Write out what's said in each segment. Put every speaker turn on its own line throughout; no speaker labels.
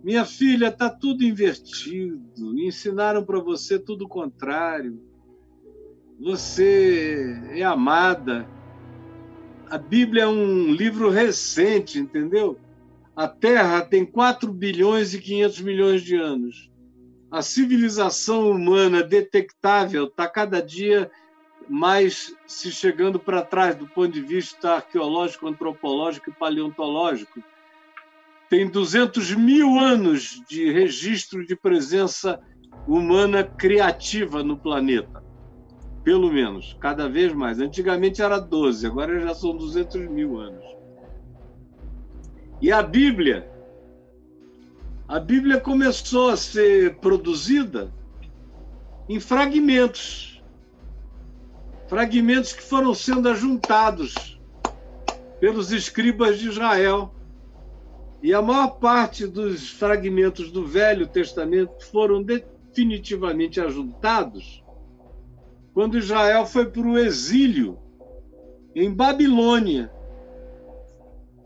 Minha filha, está tudo invertido. Ensinaram para você tudo o contrário. Você é amada. A Bíblia é um livro recente, entendeu? A Terra tem 4 bilhões e 500 milhões de anos. A civilização humana detectável está cada dia mais se chegando para trás do ponto de vista arqueológico, antropológico e paleontológico. Tem 200 mil anos de registro de presença humana criativa no planeta. Pelo menos, cada vez mais. Antigamente era 12, agora já são 200 mil anos. E a Bíblia começou a ser produzida em fragmentos. Fragmentos que foram sendo ajuntados pelos escribas de Israel. E a maior parte dos fragmentos do Velho Testamento foram definitivamente ajuntados quando Israel foi para o exílio em Babilônia.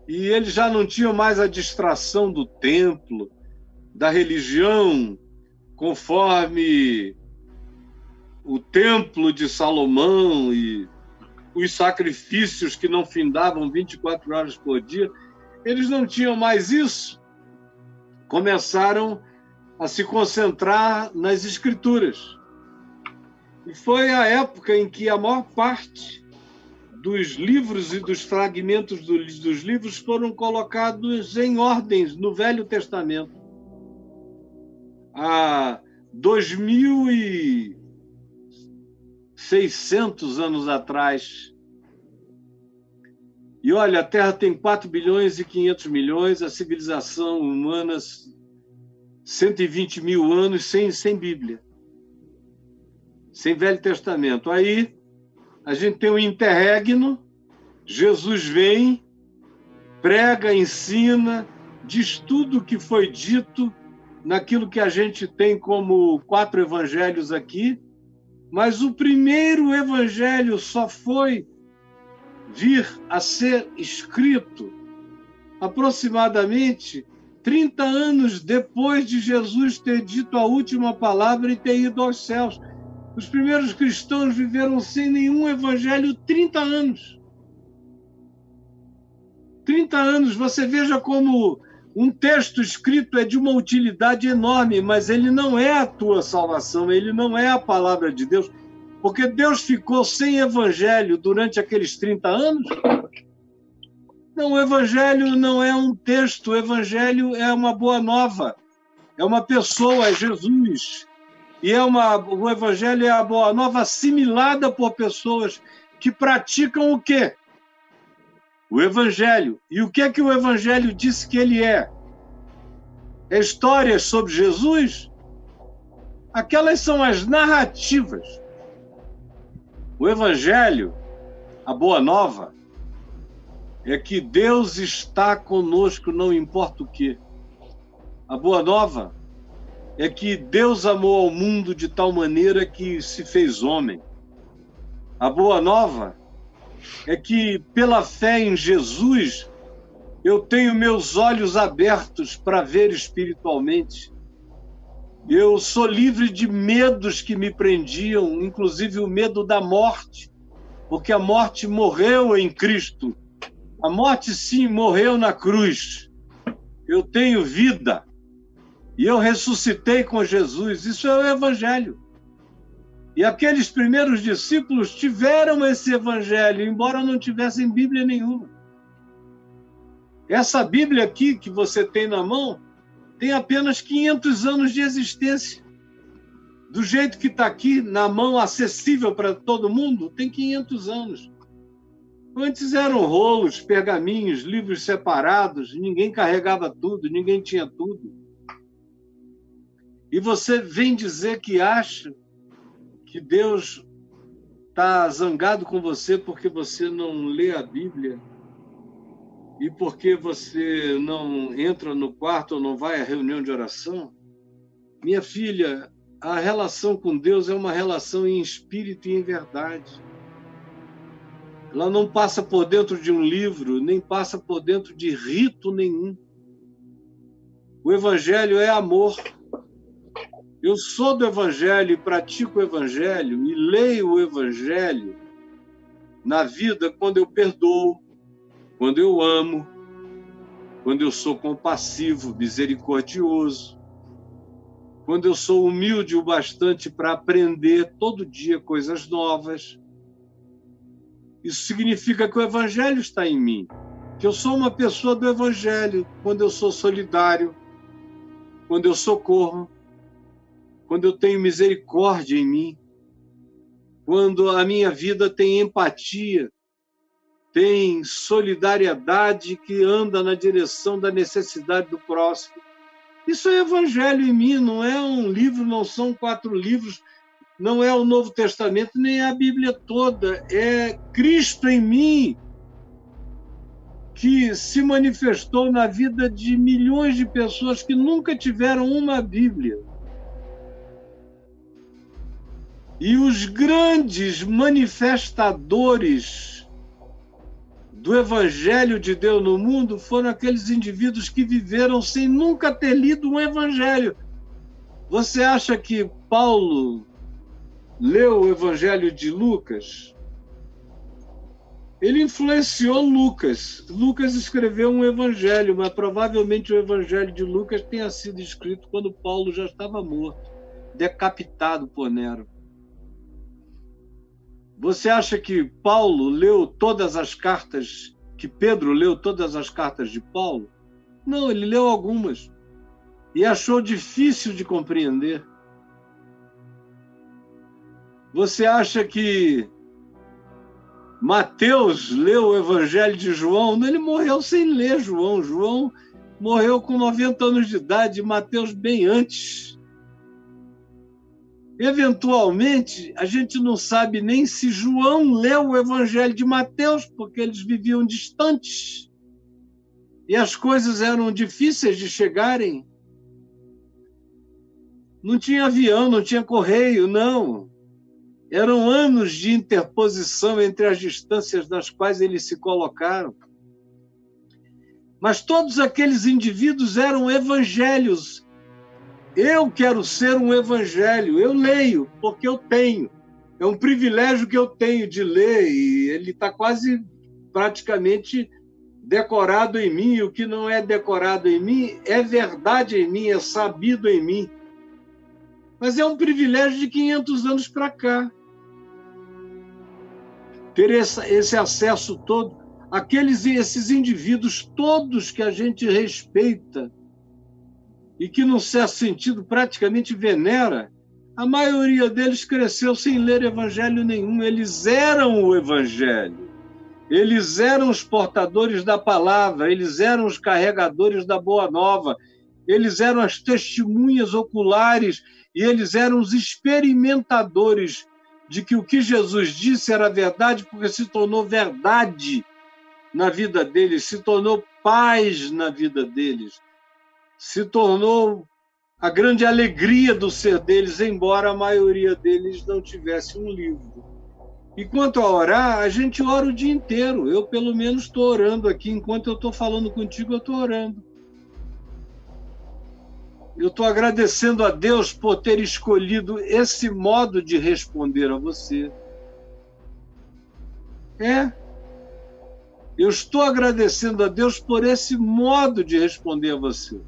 E eles já não tinham mais a distração do templo, da religião, conforme o templo de Salomão e os sacrifícios que não findavam 24 horas por dia. Eles não tinham mais isso. Começaram a se concentrar nas escrituras. E foi a época em que a maior parte dos livros e dos fragmentos dos livros foram colocados em ordens no Velho Testamento. Há 2.600 anos atrás. E olha, a Terra tem 4 bilhões e 500 milhões, a civilização humana 120 mil anos sem Bíblia, sem Velho Testamento. Aí a gente tem um interregno, Jesus vem, prega, ensina, diz tudo o que foi dito naquilo que a gente tem como 4 evangelhos aqui, mas o primeiro evangelho só foi vir a ser escrito aproximadamente 30 anos depois de Jesus ter dito a última palavra e ter ido aos céus. Os primeiros cristãos viveram sem nenhum evangelho 30 anos. 30 anos, você veja como um texto escrito é de uma utilidade enorme, mas ele não é a tua salvação, ele não é a palavra de Deus, porque Deus ficou sem evangelho durante aqueles 30 anos. Não, o evangelho não é um texto, o evangelho é uma boa nova, é uma pessoa, é Jesus. E o evangelho é a boa nova assimilada por pessoas que praticam o quê? O evangelho. E o que é que o evangelho disse que ele é? É histórias sobre Jesus? Aquelas são as narrativas. O evangelho, a boa nova, é que Deus está conosco, não importa o quê. A boa nova é que Deus amou ao mundo de tal maneira que se fez homem. A boa nova é que, pela fé em Jesus, eu tenho meus olhos abertos para ver espiritualmente. Eu sou livre de medos que me prendiam, inclusive o medo da morte, porque a morte morreu em Cristo. A morte, sim, morreu na cruz. Eu tenho vida. E eu ressuscitei com Jesus. Isso é o evangelho. E aqueles primeiros discípulos tiveram esse evangelho, embora não tivessem Bíblia nenhuma. Essa Bíblia aqui que você tem na mão tem apenas 500 anos de existência. Do jeito que está aqui, na mão, acessível para todo mundo, tem 500 anos. Antes eram rolos, pergaminhos, livros separados, ninguém carregava tudo, ninguém tinha tudo. E você vem dizer que acha que Deus está zangado com você porque você não lê a Bíblia e porque você não entra no quarto ou não vai à reunião de oração? Minha filha, a relação com Deus é uma relação em espírito e em verdade. Ela não passa por dentro de um livro, nem passa por dentro de rito nenhum. O Evangelho é amor. Eu sou do Evangelho e pratico o Evangelho e leio o Evangelho na vida quando eu perdoo, quando eu amo, quando eu sou compassivo, misericordioso, quando eu sou humilde o bastante para aprender todo dia coisas novas. Isso significa que o Evangelho está em mim, que eu sou uma pessoa do Evangelho quando eu sou solidário, quando eu socorro, quando eu tenho misericórdia em mim, quando a minha vida tem empatia, tem solidariedade que anda na direção da necessidade do próximo. Isso é Evangelho em mim, não é um livro, não são 4 livros, não é o Novo Testamento, nem a Bíblia toda. É Cristo em mim, que se manifestou na vida de milhões de pessoas que nunca tiveram uma Bíblia. E os grandes manifestadores do Evangelho de Deus no mundo foram aqueles indivíduos que viveram sem nunca ter lido um Evangelho. Você acha que Paulo leu o Evangelho de Lucas? Ele influenciou Lucas. Lucas escreveu um Evangelho, mas provavelmente o Evangelho de Lucas tenha sido escrito quando Paulo já estava morto, decapitado por Nero. Você acha que Paulo leu todas as cartas, que Pedro leu todas as cartas de Paulo? Não, ele leu algumas e achou difícil de compreender. Você acha que Mateus leu o Evangelho de João? Não, ele morreu sem ler João. João morreu com 90 anos de idade, Mateus bem antes. Eventualmente, a gente não sabe nem se João leu o Evangelho de Mateus, porque eles viviam distantes e as coisas eram difíceis de chegarem. Não tinha avião, não tinha correio, não. Eram anos de interposição entre as distâncias nas quais eles se colocaram. Mas todos aqueles indivíduos eram evangelhos. Eu quero ser um evangelho, eu leio, porque eu tenho. É um privilégio que eu tenho de ler, e ele está quase praticamente decorado em mim. O que não é decorado em mim é verdade em mim, é sabido em mim. Mas é um privilégio de 500 anos para cá. Ter esse acesso todo, esses indivíduos todos que a gente respeita, e que, num certo sentido, praticamente venera, a maioria deles cresceu sem ler evangelho nenhum. Eles eram o evangelho. Eles eram os portadores da palavra, eles eram os carregadores da boa nova, eles eram as testemunhas oculares e eles eram os experimentadores de que o que Jesus disse era verdade, porque se tornou verdade na vida deles, se tornou paz na vida deles, se tornou a grande alegria do ser deles, embora a maioria deles não tivesse um livro. E quanto a orar, a gente ora o dia inteiro. Eu, pelo menos, estou orando aqui. Enquanto eu estou falando contigo, eu estou orando. Eu estou agradecendo a Deus por ter escolhido esse modo de responder a você. Eu estou agradecendo a Deus por esse modo de responder a você.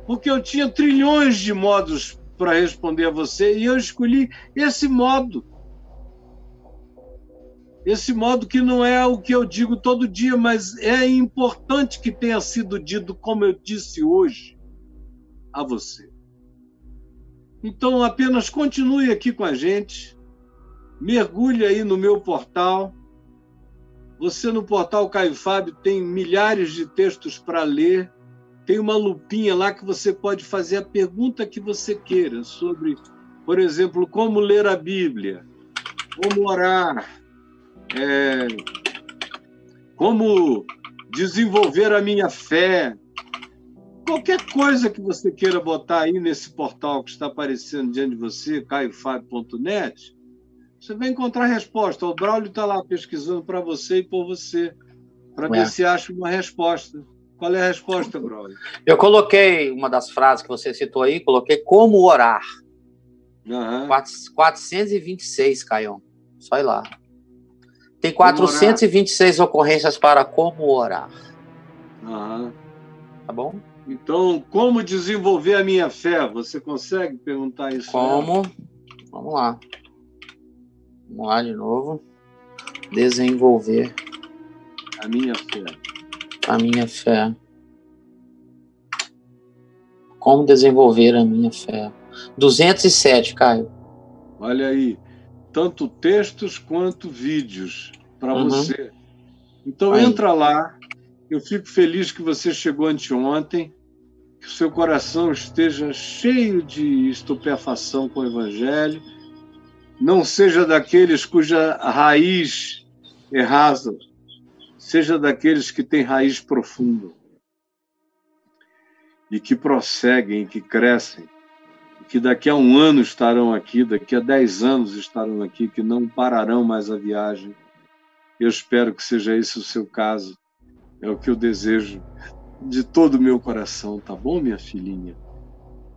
Porque eu tinha trilhões de modos para responder a você e eu escolhi esse modo. Esse modo que não é o que eu digo todo dia, mas é importante que tenha sido dito como eu disse hoje a você. Então, apenas continue aqui com a gente, mergulhe aí no meu portal. Você no portal Caio Fábio tem milhares de textos para ler. Tem uma lupinha lá que você pode fazer a pergunta que você queira sobre, por exemplo, como ler a Bíblia, como orar, como desenvolver a minha fé. Qualquer coisa que você queira botar aí nesse portal que está aparecendo diante de você, caiofabio.net, você vai encontrar resposta. O Braulio está lá pesquisando para você e por você, para ver se acha uma resposta. Qual é a resposta, brother?
Eu coloquei uma das frases que você citou aí, coloquei como orar.
Uhum.
426, Caio. Só ir lá. Tem 426 ocorrências para como orar.
Uhum.
Tá bom?
Então, como desenvolver a minha fé? Você consegue perguntar isso?
Como? Vamos lá. Vamos lá de novo. Desenvolver
a minha fé.
A minha fé. Como desenvolver a minha fé? 207, Caio.
Olha aí. Tanto textos quanto vídeos para você. Então,
aí.
Entra lá. Eu fico feliz que você chegou anteontem. Que o seu coração esteja cheio de estupefação com o Evangelho. Não seja daqueles cuja raiz é rasa. Seja daqueles que têm raiz profunda. E que prosseguem, que crescem. Que daqui a 1 ano estarão aqui, daqui a 10 anos estarão aqui, que não pararão mais a viagem. Eu espero que seja esse o seu caso. É o que eu desejo de todo o meu coração, tá bom, minha filhinha?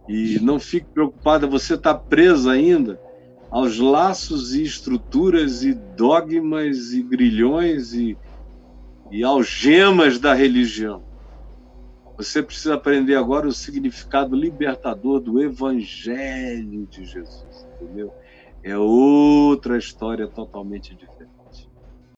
E não fique preocupada, você está presa ainda aos laços e estruturas e dogmas e grilhões e algemas da religião. Você precisa aprender agora o significado libertador do Evangelho de Jesus, entendeu? É outra história totalmente diferente.